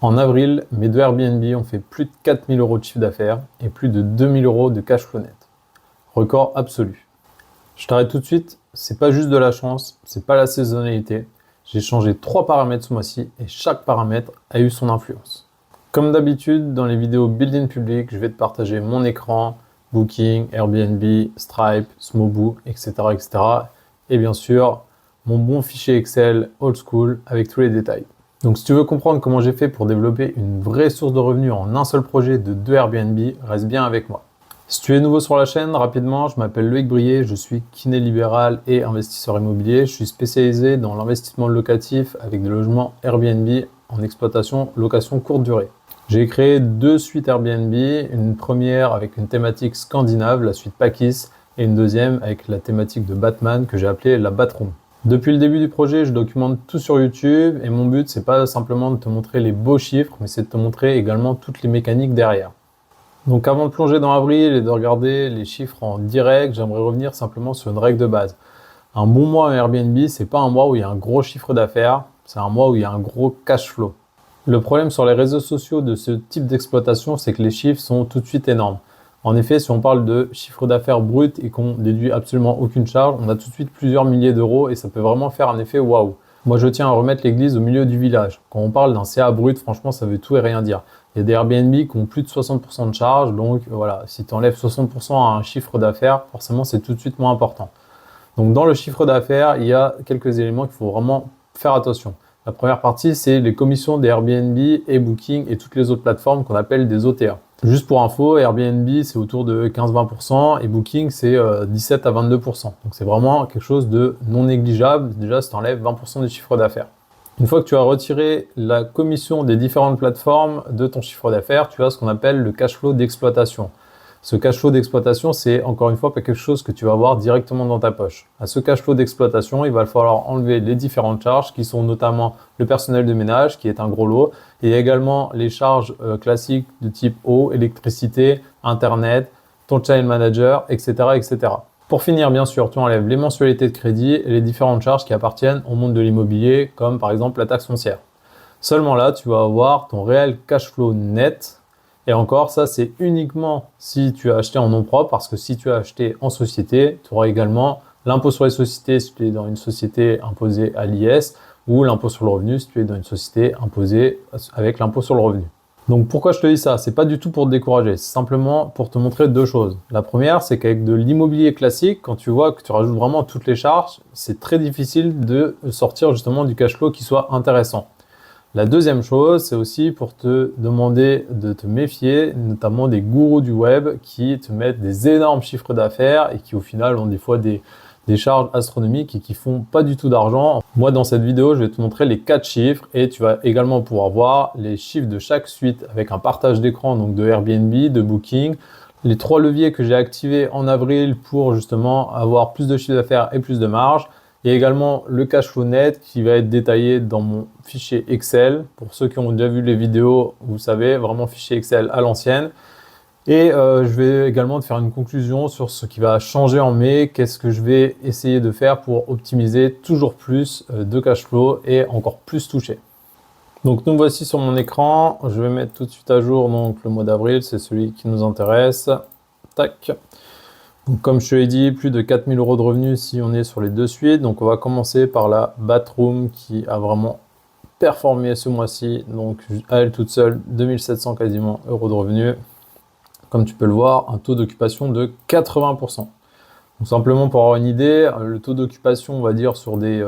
En avril, mes deux Airbnb ont fait plus de 4 000 € de chiffre d'affaires et plus de 2 000 € de cash flow net. Record absolu. Je t'arrête tout de suite, c'est pas juste de la chance, c'est pas la saisonnalité. J'ai changé 3 paramètres ce mois-ci et chaque paramètre a eu son influence. Comme d'habitude, dans les vidéos Building Public, je vais te partager mon écran, Booking, Airbnb, Stripe, Smoobu, etc., etc. Et bien sûr, mon bon fichier Excel old school avec tous les détails. Donc si tu veux comprendre comment j'ai fait pour développer une vraie source de revenus en un seul projet de 2 Airbnb, reste bien avec moi. Si tu es nouveau sur la chaîne, rapidement, je m'appelle Loïc Brier, je suis kiné libéral et investisseur immobilier. Je suis spécialisé dans l'investissement locatif avec des logements Airbnb en exploitation location courte durée. J'ai créé 2 suites Airbnb, une première avec une thématique scandinave, la suite Pakis, et une deuxième avec la thématique de Batman que j'ai appelée la Batroom. Depuis le début du projet, je documente tout sur YouTube et mon but, c'est pas simplement de te montrer les beaux chiffres, mais c'est de te montrer également toutes les mécaniques derrière. Donc avant de plonger dans avril et de regarder les chiffres en direct, j'aimerais revenir simplement sur une règle de base. Un bon mois en Airbnb, c'est pas un mois où il y a un gros chiffre d'affaires, c'est un mois où il y a un gros cash flow. Le problème sur les réseaux sociaux de ce type d'exploitation, c'est que les chiffres sont tout de suite énormes. En effet, si on parle de chiffre d'affaires brut et qu'on déduit absolument aucune charge, on a tout de suite plusieurs milliers d'euros et ça peut vraiment faire un effet waouh. Moi, je tiens à remettre l'église au milieu du village. Quand on parle d'un CA brut, franchement, ça veut tout et rien dire. Il y a des Airbnb qui ont plus de 60% de charge, donc voilà, si tu enlèves 60% à un chiffre d'affaires, forcément, c'est tout de suite moins important. Donc, dans le chiffre d'affaires, il y a quelques éléments qu'il faut vraiment faire attention. La première partie, c'est les commissions des Airbnb et Booking et toutes les autres plateformes qu'on appelle des OTA. Juste pour info, Airbnb, c'est autour de 15-20% et Booking, c'est 17 à 22%. Donc, c'est vraiment quelque chose de non négligeable. Déjà, si tu enlèves 20% du chiffre d'affaires. Une fois que tu as retiré la commission des différentes plateformes de ton chiffre d'affaires, tu as ce qu'on appelle le cash flow d'exploitation. Ce cash flow d'exploitation, c'est encore une fois pas quelque chose que tu vas avoir directement dans ta poche. À ce cash flow d'exploitation, il va falloir enlever les différentes charges qui sont notamment le personnel de ménage, qui est un gros lot, et également les charges classiques de type eau, électricité, internet, ton channel manager, etc., etc. Pour finir, bien sûr, tu enlèves les mensualités de crédit et les différentes charges qui appartiennent au monde de l'immobilier, comme par exemple la taxe foncière. Seulement là, tu vas avoir ton réel cash flow net. Et encore, ça, c'est uniquement si tu as acheté en nom propre, parce que si tu as acheté en société, tu auras également l'impôt sur les sociétés si tu es dans une société imposée à l'IS, ou l'impôt sur le revenu si tu es dans une société imposée avec l'impôt sur le revenu. Donc pourquoi je te dis ça? C'est pas du tout pour te décourager, c'est simplement pour te montrer deux choses. La première, c'est qu'avec de l'immobilier classique, quand tu vois que tu rajoutes vraiment toutes les charges, c'est très difficile de sortir justement du cash flow qui soit intéressant. La deuxième chose, c'est aussi pour te demander de te méfier, notamment des gourous du web qui te mettent des énormes chiffres d'affaires et qui au final ont des fois des charges astronomiques et qui font pas du tout d'argent. Moi, dans cette vidéo, je vais te montrer les 4 chiffres et tu vas également pouvoir voir les chiffres de chaque suite avec un partage d'écran donc de Airbnb, de Booking, les 3 leviers que j'ai activés en avril pour justement avoir plus de chiffre d'affaires et plus de marge. Il y a également le cash flow net qui va être détaillé dans mon fichier Excel. Pour ceux qui ont déjà vu les vidéos, vous savez, vraiment fichier Excel à l'ancienne. Et je vais également te faire une conclusion sur ce qui va changer en mai, qu'est-ce que je vais essayer de faire pour optimiser toujours plus de cash flow et encore plus toucher. Donc nous voici sur mon écran. Je vais mettre tout de suite à jour donc, le mois d'avril, c'est celui qui nous intéresse. Tac. Donc, comme je te l'ai dit, plus de 4 000 € de revenus si on est sur les 2 suites. Donc on va commencer par la Batroom qui a vraiment performé ce mois-ci. Donc à elle toute seule, 2700 quasiment euros de revenus. Comme tu peux le voir, un taux d'occupation de 80%. Donc simplement pour avoir une idée, le taux d'occupation, on va dire, sur des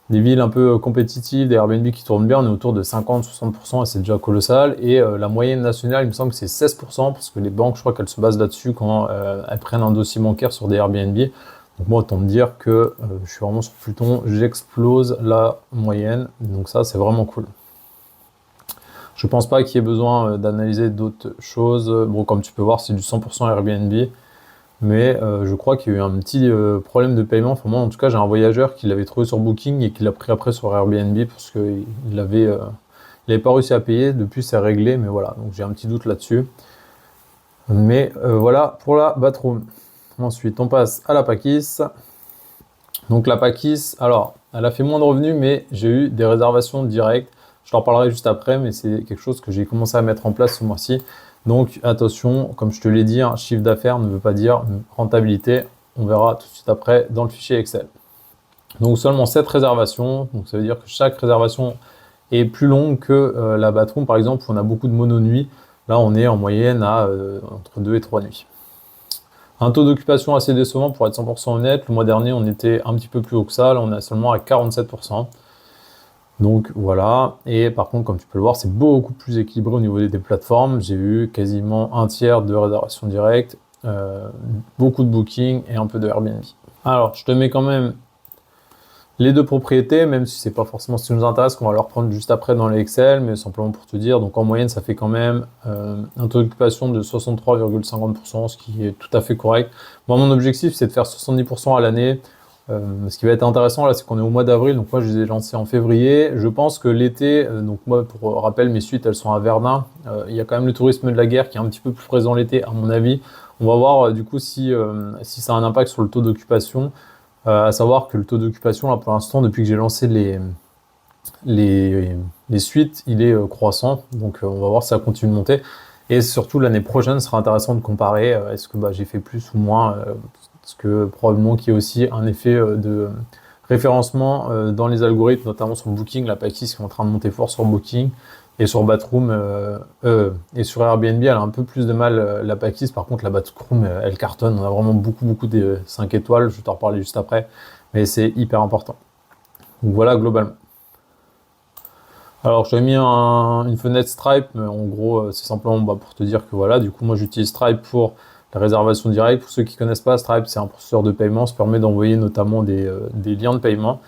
villes un peu compétitives, des Airbnb qui tournent bien, on est autour de 50-60% et c'est déjà colossal. Et la moyenne nationale, il me semble que c'est 16% parce que les banques, je crois qu'elles se basent là-dessus quand elles prennent un dossier bancaire sur des Airbnb. Donc moi, autant me dire que je suis vraiment sur Pluton, j'explose la moyenne. Donc ça, c'est vraiment cool. Je pense pas qu'il y ait besoin d'analyser d'autres choses. Bon, comme tu peux voir, c'est du 100% Airbnb. Mais je crois qu'il y a eu un petit problème de paiement. Enfin, moi, en tout cas, j'ai un voyageur qui l'avait trouvé sur Booking et qui l'a pris après sur Airbnb parce qu'il n'avait pas réussi à payer. Depuis, c'est réglé, mais voilà. Donc, j'ai un petit doute là-dessus. Mais voilà pour la Batroom. Ensuite, on passe à la Pakis. Donc, la Pakis, alors, elle a fait moins de revenus, mais j'ai eu des réservations directes. Je t'en parlerai juste après, mais c'est quelque chose que j'ai commencé à mettre en place ce mois-ci. Donc attention, comme je te l'ai dit, un chiffre d'affaires ne veut pas dire rentabilité. On verra tout de suite après dans le fichier Excel. Donc seulement 7 réservations, donc ça veut dire que chaque réservation est plus longue que la batroom par exemple où on a beaucoup de mono-nuits. Là on est en moyenne à entre 2 et 3 nuits. Un taux d'occupation assez décevant pour être 100% honnête. Le mois dernier on était un petit peu plus haut que ça, là on est seulement à 47%. Donc voilà, et par contre comme tu peux le voir c'est beaucoup plus équilibré au niveau des plateformes. J'ai eu quasiment un tiers de réservations directes, beaucoup de bookings et un peu de Airbnb. Alors je te mets quand même les deux propriétés, même si c'est pas forcément ce qui nous intéresse, qu'on va leur prendre juste après dans les Excel, mais simplement pour te dire, donc en moyenne ça fait quand même un taux d'occupation de 63,50%, ce qui est tout à fait correct. Moi mon objectif c'est de faire 70% à l'année. Ce qui va être intéressant là, c'est qu'on est au mois d'avril, donc moi je les ai lancés en février. Je pense que l'été, donc moi pour rappel, mes suites elles sont à Verdun. Il y a quand même le tourisme de la guerre qui est un petit peu plus présent l'été, à mon avis. On va voir du coup si ça a un impact sur le taux d'occupation. À savoir que le taux d'occupation là pour l'instant, depuis que j'ai lancé les suites, il est croissant. Donc on va voir si ça continue de monter. Et surtout l'année prochaine, ce sera intéressant de comparer. Est-ce que j'ai fait plus ou moins parce que probablement qu'il y a aussi un effet de référencement dans les algorithmes, notamment sur Booking, la Pakis qui est en train de monter fort sur Booking, et sur Batroom, et sur Airbnb, elle a un peu plus de mal, la Pakis. Par contre, la Batroom, elle cartonne. On a vraiment beaucoup de 5 étoiles, je vais t'en reparler juste après, mais c'est hyper important. Donc voilà, globalement. Alors, j'ai mis une fenêtre Stripe, mais en gros, c'est simplement pour te dire que voilà, du coup, moi, j'utilise Stripe pour la réservation directe. Pour ceux qui ne connaissent pas, Stripe, c'est un processeur de paiement. Ça permet d'envoyer notamment des liens de paiement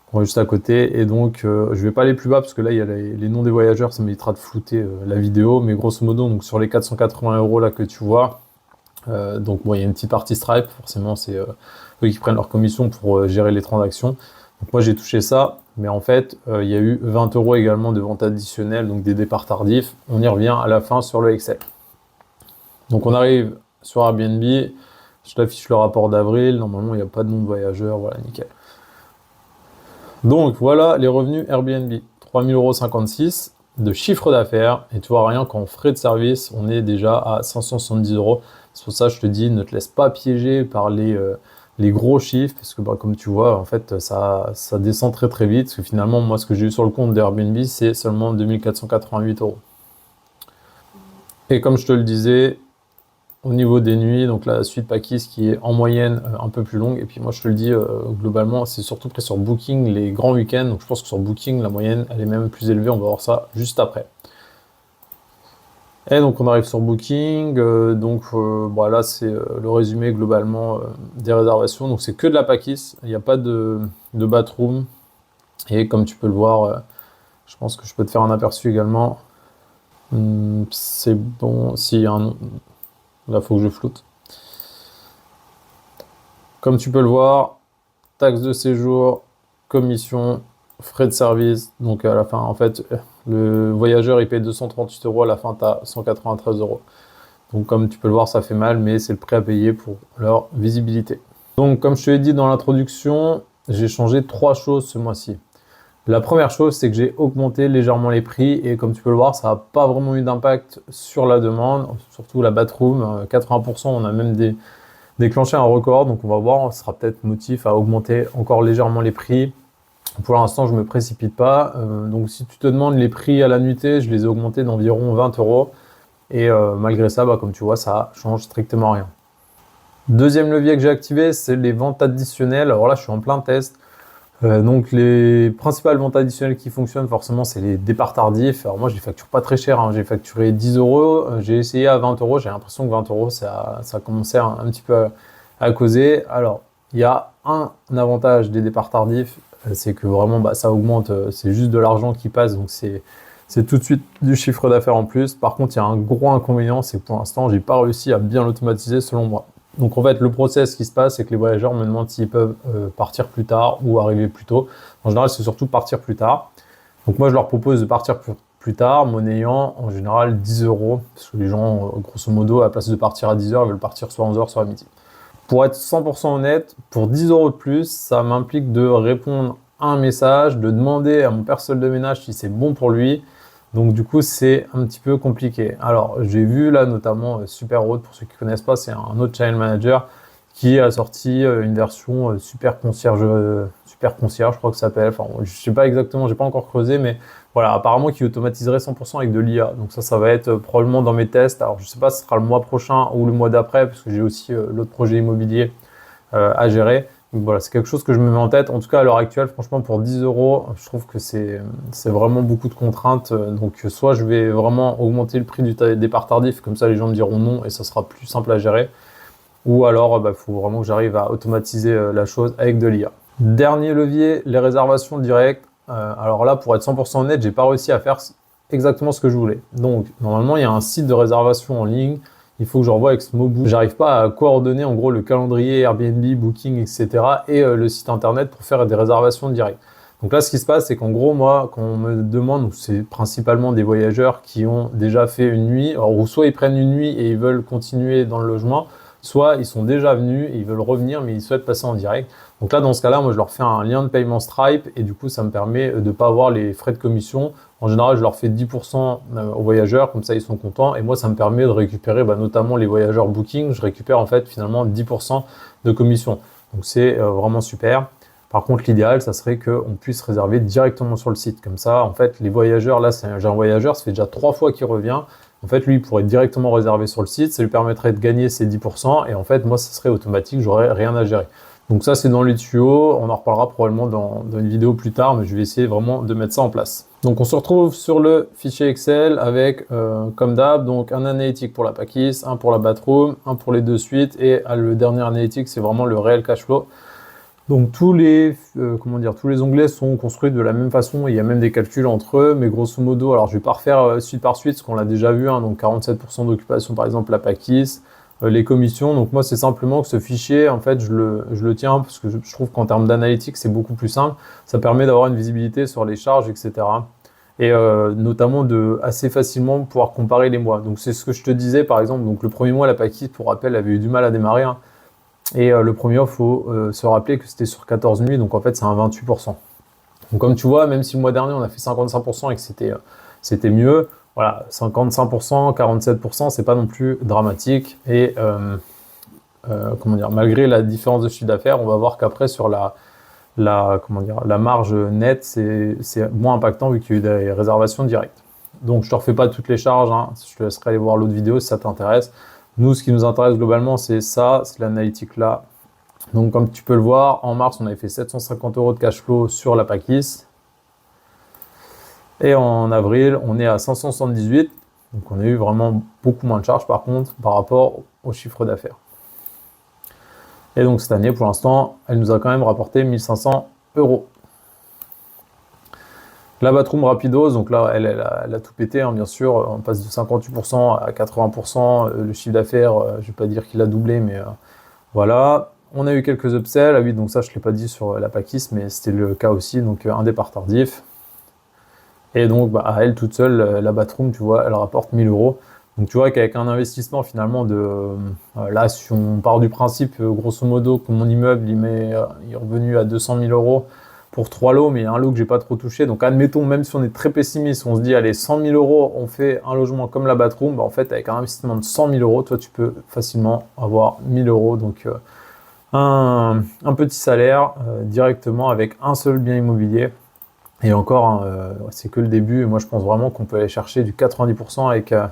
qu'on a juste à côté. Et donc, je ne vais pas aller plus bas parce que là, il y a les noms des voyageurs. Ça m'évitera de flouter la vidéo. Mais grosso modo, donc, sur les 480 € là que tu vois, donc bon, il y a une petite partie Stripe. Forcément, c'est eux qui prennent leur commission pour gérer les transactions. Donc moi, j'ai touché ça. Mais en fait, il y a eu 20 € également de vente additionnelle, donc des départs tardifs. On y revient à la fin sur le Excel. Donc on arrive sur Airbnb, je t'affiche le rapport d'avril, normalement il n'y a pas de nom de voyageur, voilà, nickel. Donc voilà les revenus Airbnb, 3 056 € de chiffre d'affaires, et tu vois rien qu'en frais de service, on est déjà à 570 €. C'est pour ça que je te dis, ne te laisse pas piéger par les gros chiffres, parce que comme tu vois, en fait, ça descend très vite, parce que finalement, moi, ce que j'ai eu sur le compte d'Airbnb, c'est seulement 2488 €. Et comme je te le disais, au niveau des nuits, donc la suite Pakis qui est en moyenne un peu plus longue, et puis moi je te le dis, globalement, c'est surtout pris sur Booking les grands week-ends, donc je pense que sur Booking, la moyenne, elle est même plus élevée, on va voir ça juste après. Et donc on arrive sur Booking, voilà, c'est le résumé globalement des réservations. Donc c'est que de la Pakis, il n'y a pas de batroom. Et comme tu peux le voir, je pense que je peux te faire un aperçu également. C'est bon, s'il y a un nom, là il faut que je floute. Comme tu peux le voir, taxe de séjour, commission, frais de service. Donc à la fin, en fait, le voyageur il paye 238 €, à la fin tu as 193 €. Donc comme tu peux le voir, ça fait mal, mais c'est le prix à payer pour leur visibilité. Donc comme je te l'ai dit dans l'introduction, j'ai changé 3 choses ce mois-ci. La première chose, c'est que j'ai augmenté légèrement les prix, et comme tu peux le voir, ça n'a pas vraiment eu d'impact sur la demande, surtout la batroom, 80%, on a même déclenché un record, donc on va voir, ça sera peut-être motif à augmenter encore légèrement les prix. Pour l'instant, je ne me précipite pas, donc si tu te demandes les prix à la nuitée, je les ai augmentés d'environ 20 €, et malgré ça, comme tu vois, ça change strictement rien. Deuxième levier que j'ai activé, c'est les ventes additionnelles. Alors là, je suis en plein test. Donc les principales ventes additionnelles qui fonctionnent forcément, c'est les départs tardifs. Alors moi je les facture pas très cher, hein. J'ai facturé 10 €, j'ai essayé à 20 €, j'ai l'impression que 20 € ça a commencé un petit peu à causer. Alors il y a un avantage des départs tardifs, c'est que vraiment ça augmente, c'est juste de l'argent qui passe, donc c'est tout de suite du chiffre d'affaires en plus. Par contre il y a un gros inconvénient, c'est que pour l'instant j'ai pas réussi à bien l'automatiser selon moi. Donc en fait, le process qui se passe, c'est que les voyageurs me demandent s'ils peuvent partir plus tard ou arriver plus tôt. En général, c'est surtout partir plus tard. Donc moi, je leur propose de partir plus tard, monnayant en général 10 €, parce que les gens, grosso modo, à la place de partir à 10 h, ils veulent partir soit à 11 h, soit à midi. Pour être 100% honnête, pour 10 € de plus, ça m'implique de répondre un message, de demander à mon personnel de ménage si c'est bon pour lui. Donc du coup, c'est un petit peu compliqué. Alors, j'ai vu là notamment Superroad, pour ceux qui ne connaissent pas, c'est un autre channel manager qui a sorti une version super concierge, je crois que ça s'appelle. Enfin, je sais pas exactement, j'ai pas encore creusé, mais voilà, apparemment qui automatiserait 100% avec de l'IA. Donc ça va être probablement dans mes tests. Alors je sais pas si ce sera le mois prochain ou le mois d'après, parce que j'ai aussi l'autre projet immobilier à gérer. Donc voilà, c'est quelque chose que je me mets en tête. En tout cas, à l'heure actuelle, franchement, pour 10 euros, je trouve que c'est vraiment beaucoup de contraintes. Donc soit je vais vraiment augmenter le prix du départ tardif, comme ça les gens me diront non et ça sera plus simple à gérer. Ou alors, il faut vraiment que j'arrive à automatiser la chose avec de l'IA. Dernier levier, les réservations directes. Alors là, pour être 100% honnête, j'ai pas réussi à faire exactement ce que je voulais. Donc, normalement, il y a un site de réservation en ligne. Il faut que je revoie avec Smoboo. J'arrive pas à coordonner en gros le calendrier Airbnb, Booking, etc. et le site internet pour faire des réservations directes. Donc là, ce qui se passe, c'est qu'en gros, moi, quand on me demande, c'est principalement des voyageurs qui ont déjà fait une nuit, alors, ou soit ils prennent une nuit et ils veulent continuer dans le logement, soit ils sont déjà venus et ils veulent revenir, mais ils souhaitent passer en direct. Donc là, dans ce cas-là, moi, je leur fais un lien de paiement Stripe et du coup, ça me permet de ne pas avoir les frais de commission. En général, je leur fais 10% aux voyageurs, comme ça, ils sont contents. Et moi, ça me permet de récupérer notamment les voyageurs Booking. Je récupère en fait finalement 10% de commission. Donc c'est vraiment super. Par contre, l'idéal, ça serait qu'on puisse réserver directement sur le site. Comme ça, en fait, les voyageurs, là, j'ai un voyageur, ça fait déjà 3 fois qu'il revient. En fait, lui, il pourrait directement réserver sur le site, ça lui permettrait de gagner ses 10%, et en fait, moi, ça serait automatique, j'aurais rien à gérer. Donc ça, c'est dans les tuyaux, on en reparlera probablement dans une vidéo plus tard, mais je vais essayer vraiment de mettre ça en place. Donc on se retrouve sur le fichier Excel avec, comme d'hab, donc un analytique pour la Pakis, un pour la Batroom, un pour les deux suites, et le dernier analytique, c'est vraiment le réel cash flow. Donc tous les onglets sont construits de la même façon, il y a même des calculs entre eux, mais grosso modo, alors je vais pas refaire suite par suite, ce qu'on l'a déjà vu, hein, donc 47% d'occupation par exemple la Pakis, les commissions, donc moi c'est simplement que ce fichier, en fait je le tiens parce que je trouve qu'en termes d'analytique c'est beaucoup plus simple, ça permet d'avoir une visibilité sur les charges, etc. Et notamment de assez facilement pouvoir comparer les mois. Donc c'est ce que je te disais par exemple, donc le premier mois la Pakis, pour rappel, avait eu du mal à démarrer, hein. Et le premier il faut se rappeler que c'était sur 14 nuits, donc en fait c'est un 28%. Donc comme tu vois, même si le mois dernier on a fait 55% et que c'était mieux, voilà, 55%, 47%, c'est pas non plus dramatique. Et malgré la différence de chiffre d'affaires, on va voir qu'après sur la marge nette, c'est moins impactant vu qu'il y a eu des réservations directes. Donc je te refais pas toutes les charges, hein, je te laisserai aller voir l'autre vidéo si ça t'intéresse. Nous, ce qui nous intéresse globalement, c'est ça, c'est l'analytique là. Donc, comme tu peux le voir, en mars, on avait fait 750 € de cash flow sur la Pakis. Et en avril, on est à 578. Donc, on a eu vraiment beaucoup moins de charges, par contre, par rapport au chiffre d'affaires. Et donc, cette année, pour l'instant, elle nous a quand même rapporté 1500 €. La Batroom Rapidos, donc là, elle a tout pété, hein, bien sûr. On passe de 58% à 80%. Le chiffre d'affaires, je ne vais pas dire qu'il a doublé, mais voilà. On a eu quelques upsells. Ah oui, donc ça, je ne l'ai pas dit sur la Pakis, mais c'était le cas aussi. Donc, un départ tardif. Et donc, à elle toute seule, la Batroom, tu vois, elle rapporte 1000 €. Donc, tu vois qu'avec un investissement, finalement, là, si on part du principe, grosso modo, que mon immeuble, il est revenu à 200 000 € pour 3 lots, mais il y a un lot que j'ai pas trop touché. Donc admettons, même si on est très pessimiste, on se dit allez, 100 000 €, on fait un logement comme la Batroom, en fait avec un investissement de 100 000 €, toi tu peux facilement avoir 1000 €. Donc un petit salaire directement avec un seul bien immobilier. Et encore, c'est que le début, et moi je pense vraiment qu'on peut aller chercher du 90% avec un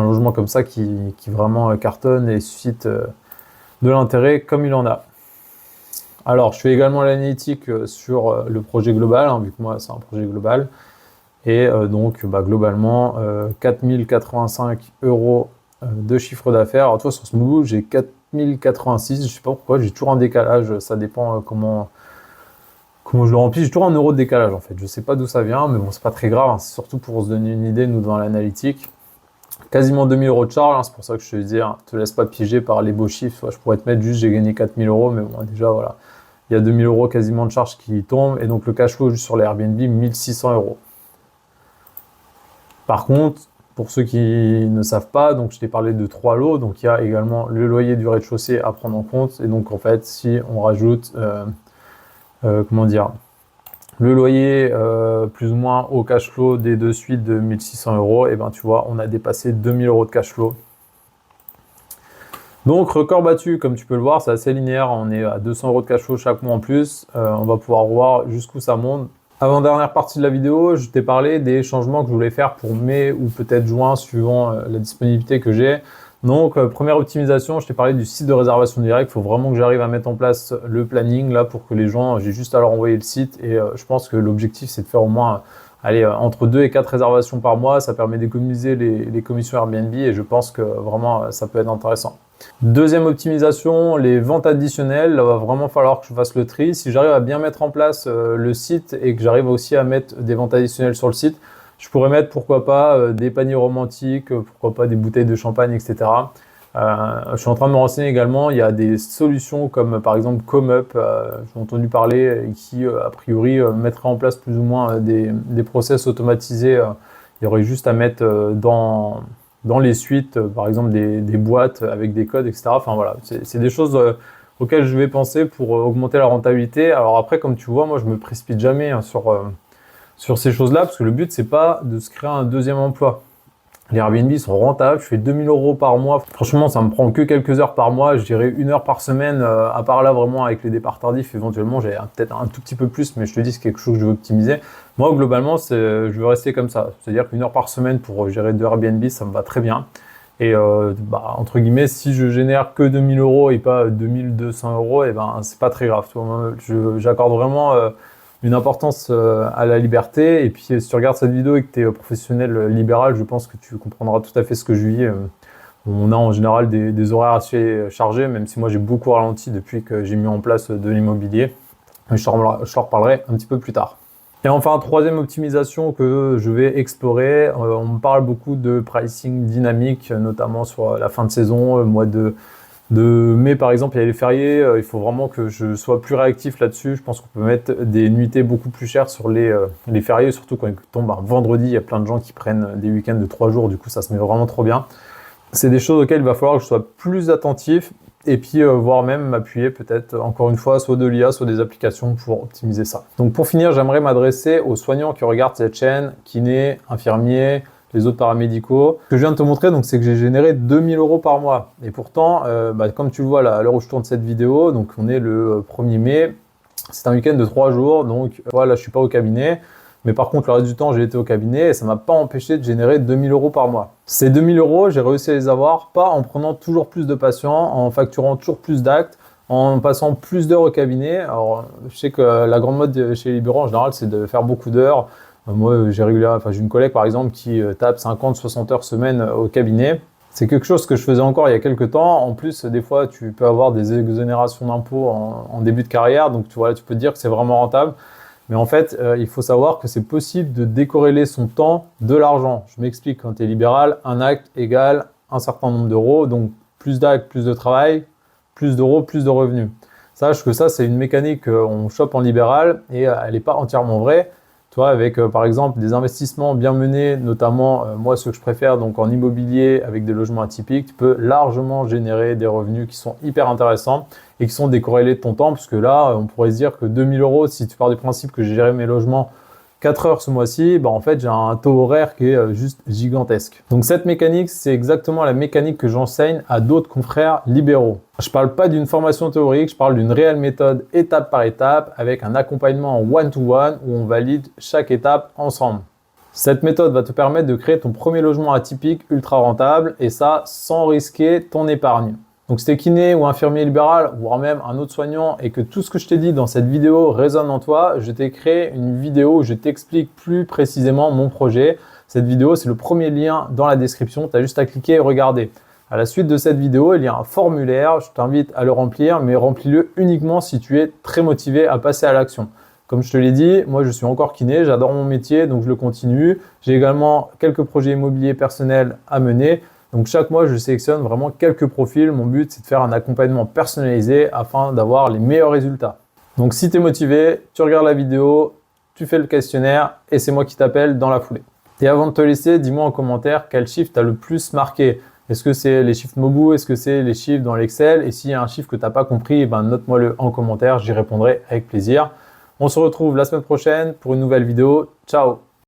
logement comme ça qui vraiment cartonne et suscite de l'intérêt comme il en a. Alors, je fais également l'analytique sur le projet global, hein, vu que moi, c'est un projet global. Et donc, globalement, 4085 € de chiffre d'affaires. Alors, toi, sur ce Smoobu, j'ai 4086. Je ne sais pas pourquoi, j'ai toujours un décalage. Ça dépend comment je le remplis. J'ai toujours un euro de décalage, en fait. Je ne sais pas d'où ça vient, mais bon, c'est pas très grave, hein. C'est surtout pour se donner une idée, nous, dans l'analytique. Quasiment 2000 € de charge, hein. C'est pour ça que je te dis, hein, te laisse pas piéger par les beaux chiffres. Je pourrais te mettre juste, j'ai gagné 4000 €, mais bon, déjà, voilà. Il y a 2000 € quasiment de charges qui tombent, et donc le cash flow juste sur les Airbnb, 1600 €. Par contre, pour ceux qui ne savent pas, donc je t'ai parlé de 3 lots, donc il y a également le loyer du rez-de-chaussée à prendre en compte, et donc en fait, si on rajoute, le loyer plus ou moins au cash flow des deux suites de 1600 euros, et ben tu vois, on a dépassé 2000 euros de cash flow. Donc record battu, comme tu peux le voir, c'est assez linéaire, on est à 200 euros de cash flow chaque mois en plus, on va pouvoir voir jusqu'où ça monte. Avant-dernière partie de la vidéo, je t'ai parlé des changements que je voulais faire pour mai ou peut-être juin, suivant la disponibilité que j'ai. Donc, première optimisation, je t'ai parlé du site de réservation directe. Il faut vraiment que j'arrive à mettre en place le planning là pour que les gens, j'ai juste à leur envoyer le site. Et je pense que l'objectif, c'est de faire au moins entre 2 et 4 réservations par mois. Ça permet d'économiser les commissions Airbnb et je pense que vraiment, ça peut être intéressant. Deuxième optimisation, les ventes additionnelles. Là, va vraiment falloir que je fasse le tri. Si j'arrive à bien mettre en place le site et que j'arrive aussi à mettre des ventes additionnelles sur le site, je pourrais mettre, pourquoi pas, des paniers romantiques, pourquoi pas des bouteilles de champagne, etc. Je suis en train de me renseigner également. Il y a des solutions comme par exemple ComeUp, j'ai entendu parler, qui a priori mettrait en place plus ou moins des process automatisés. Il y aurait juste à mettre dans les suites, par exemple des boîtes avec des codes, etc. Enfin voilà, c'est des choses auxquelles je vais penser pour augmenter la rentabilité. Alors après, comme tu vois, moi je me précipite jamais sur ces choses-là, parce que le but, c'est pas de se créer un deuxième emploi. Les Airbnb sont rentables, je fais 2000 euros par mois. Franchement, ça me prend que quelques heures par mois, je dirais 1 heure par semaine, à part là, vraiment, avec les départs tardifs, éventuellement, j'ai peut-être un tout petit peu plus, mais je te dis, c'est quelque chose que je veux optimiser. Moi, globalement, je veux rester comme ça. C'est-à-dire qu'1 heure par semaine pour gérer 2 Airbnb, ça me va très bien. Et entre guillemets, si je génère que 2000 euros et pas 2200 euros, et ben, c'est pas très grave. J'accorde vraiment une importance à la liberté. Et puis, si tu regardes cette vidéo et que tu es professionnel libéral, je pense que tu comprendras tout à fait ce que je vis. On a en général des horaires assez chargés, même si moi j'ai beaucoup ralenti depuis que j'ai mis en place de l'immobilier. Je t'en reparlerai un petit peu plus tard. Et enfin, troisième optimisation que je vais explorer, on me parle beaucoup de pricing dynamique, notamment sur la fin de saison, le mois de mai par exemple, il y a les fériés, il faut vraiment que je sois plus réactif là-dessus. Je pense qu'on peut mettre des nuitées beaucoup plus chères sur les fériés, surtout quand ils tombent un vendredi. Il y a plein de gens qui prennent des week-ends de 3 jours, du coup ça se met vraiment trop bien. C'est des choses auxquelles il va falloir que je sois plus attentif et puis voire même m'appuyer peut-être encore une fois soit de l'IA, soit des applications pour optimiser ça. Donc pour finir, j'aimerais m'adresser aux soignants qui regardent cette chaîne, kinés, infirmiers, les autres paramédicaux. Ce que je viens de te montrer, donc, c'est que j'ai généré 2000 euros par mois. Et pourtant, comme tu le vois là, à l'heure où je tourne cette vidéo, donc on est le 1er mai, c'est un week-end de 3 jours, donc voilà, je suis pas au cabinet. Mais par contre, le reste du temps, j'ai été au cabinet et ça m'a pas empêché de générer 2000 euros par mois. Ces 2000 euros, j'ai réussi à les avoir, pas en prenant toujours plus de patients, en facturant toujours plus d'actes, en passant plus d'heures au cabinet. Alors, je sais que la grande mode chez les libéraux, en général, c'est de faire beaucoup d'heures. Moi, j'ai une collègue, par exemple, qui tape 50-60 heures semaine au cabinet. C'est quelque chose que je faisais encore il y a quelques temps. En plus, des fois, tu peux avoir des exonérations d'impôts en début de carrière. Donc, tu peux te dire que c'est vraiment rentable. Mais en fait, il faut savoir que c'est possible de décorréler son temps de l'argent. Je m'explique, quand tu es libéral, un acte égale un certain nombre d'euros. Donc, plus d'actes, plus de travail, plus d'euros, plus de revenus. Sache que ça, c'est une mécanique qu'on chope en libéral et elle n'est pas entièrement vraie. Toi, avec par exemple des investissements bien menés, notamment moi ceux que je préfère, donc en immobilier avec des logements atypiques, tu peux largement générer des revenus qui sont hyper intéressants et qui sont décorrélés de ton temps, parce que là, on pourrait se dire que 2000 euros, si tu pars du principe que j'ai géré mes logements 4 heures ce mois-ci, en fait, j'ai un taux horaire qui est juste gigantesque. Donc cette mécanique, c'est exactement la mécanique que j'enseigne à d'autres confrères libéraux. Je ne parle pas d'une formation théorique, je parle d'une réelle méthode étape par étape avec un accompagnement en one-to-one où on valide chaque étape ensemble. Cette méthode va te permettre de créer ton premier logement atypique ultra rentable et ça sans risquer ton épargne. Donc si tu es kiné ou infirmier libéral, voire même un autre soignant et que tout ce que je t'ai dit dans cette vidéo résonne en toi, je t'ai créé une vidéo où je t'explique plus précisément mon projet. Cette vidéo, c'est le premier lien dans la description, tu as juste à cliquer et regarder. À la suite de cette vidéo, il y a un formulaire, je t'invite à le remplir, mais remplis-le uniquement si tu es très motivé à passer à l'action. Comme je te l'ai dit, moi je suis encore kiné, j'adore mon métier, donc je le continue. J'ai également quelques projets immobiliers personnels à mener. Donc chaque mois, je sélectionne vraiment quelques profils. Mon but, c'est de faire un accompagnement personnalisé afin d'avoir les meilleurs résultats. Donc si tu es motivé, tu regardes la vidéo, tu fais le questionnaire et c'est moi qui t'appelle dans la foulée. Et avant de te laisser, dis-moi en commentaire quel chiffre t'as le plus marqué. Est-ce que c'est les chiffres Mobu? Est-ce que c'est les chiffres dans l'Excel? Et s'il y a un chiffre que tu n'as pas compris, note-moi-le en commentaire, j'y répondrai avec plaisir. On se retrouve la semaine prochaine pour une nouvelle vidéo. Ciao!